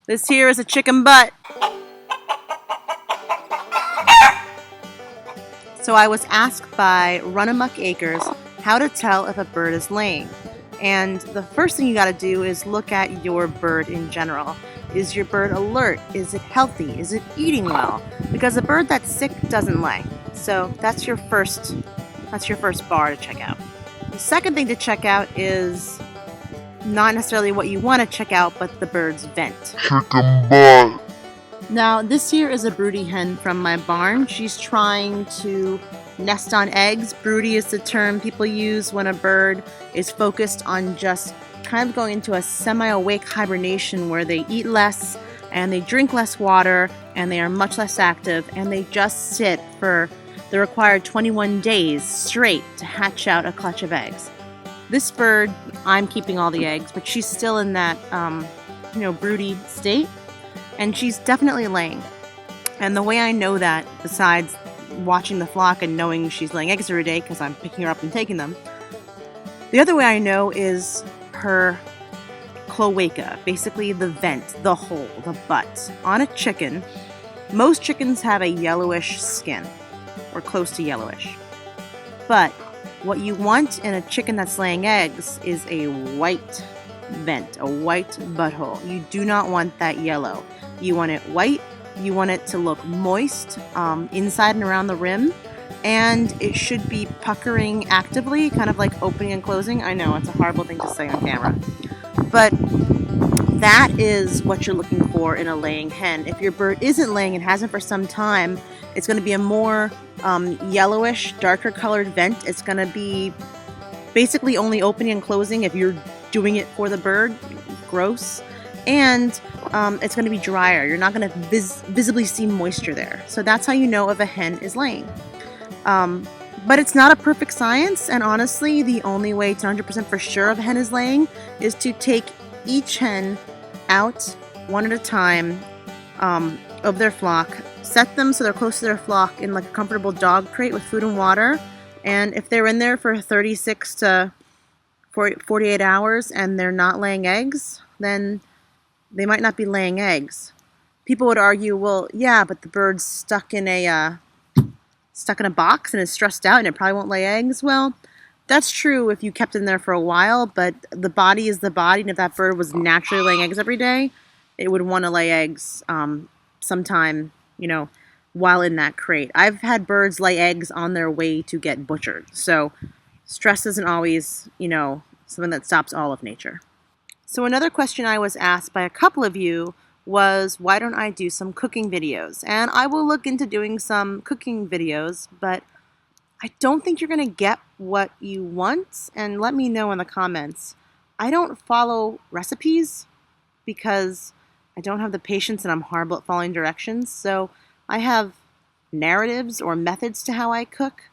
This here is a chicken butt. So I was asked by Runamuk Acres how to tell if a bird is laying. And the first thing you gotta do is look at your bird in general. Is your bird alert? Is it healthy? Is it eating well? Because a bird that's sick doesn't lay. So that's your first bar to check out. The second thing to check out is not necessarily what you want to check out, but the bird's vent. Chicken butt. Now, this here is a broody hen from my barn. She's trying to nest on eggs. Broody is the term people use when a bird is focused on just kind of going into a semi-awake hibernation where they eat less and they drink less water and they are much less active and they just sit for the required 21 days straight to hatch out a clutch of eggs. This bird, I'm keeping all the eggs, but she's still in that, broody state. And she's definitely laying. And the way I know that, besides watching the flock and knowing she's laying eggs every day because I'm picking her up and taking them, the other way I know is her cloaca, basically the vent, the hole, the butt. On a chicken, most chickens have a yellowish skin, or close to yellowish. But what you want in a chicken that's laying eggs is a white vent, a white butthole. You do not want that yellow. You want it white, you want it to look moist inside and around the rim, and it should be puckering actively, kind of like opening and closing. I know, it's a horrible thing to say on camera. But that is what you're looking for in a laying hen. If your bird isn't laying and hasn't for some time, it's going to be a more yellowish, darker colored vent. It's going to be basically only opening and closing if you're doing it for the bird. Gross. And it's going to be drier. You're not going to visibly see moisture there. So that's how you know if a hen is laying. But it's not a perfect science, and honestly, the only way to 100% for sure if a hen is laying is to take each hen out one at a time of their flock, set them so they're close to their flock in like a comfortable dog crate with food and water, and if they're in there for 36 to 48 hours and they're not laying eggs, then they might not be laying eggs. People would argue, well, yeah, but the bird's stuck in a box and is stressed out and it probably won't lay eggs. Well, that's true if you kept it in there for a while, but the body is the body, and if that bird was naturally laying eggs every day, it would want to lay eggs sometime, while in that crate. I've had birds lay eggs on their way to get butchered. So stress isn't always, something that stops all of nature. So another question I was asked by a couple of you was, why don't I do some cooking videos? And I will look into doing some cooking videos, but I don't think you're going to get what you want, and let me know in the comments. I don't follow recipes because I don't have the patience and I'm horrible at following directions, so I have narratives or methods to how I cook.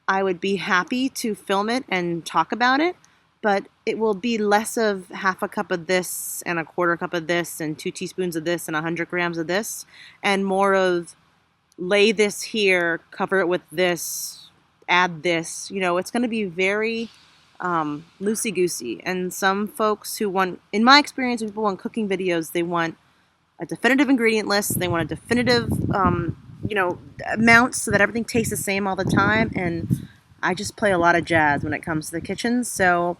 I would be happy to film it and talk about it, but it will be less of half a cup of this and a quarter cup of this and 2 teaspoons of this and 100 grams of this, and more of lay this here, cover it with this, add this. It's going to be very loosey-goosey. And some folks who want, in my experience, when people want cooking videos, they want a definitive ingredient list, they want a definitive, amount so that everything tastes the same all the time, and I just play a lot of jazz when it comes to the kitchen, so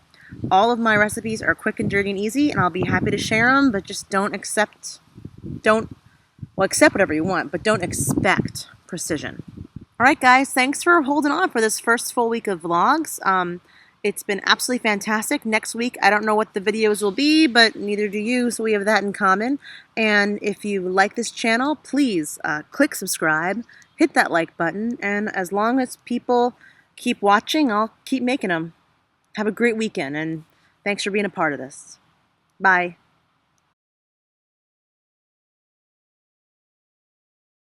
all of my recipes are quick and dirty and easy, and I'll be happy to share them, but just accept whatever you want, but don't expect precision. Alright guys, thanks for holding on for this first full week of vlogs. It's been absolutely fantastic. Next week, I don't know what the videos will be, but neither do you, so we have that in common. And if you like this channel, please click subscribe, hit that like button, and as long as people keep watching, I'll keep making them. Have a great weekend, and thanks for being a part of this. Bye.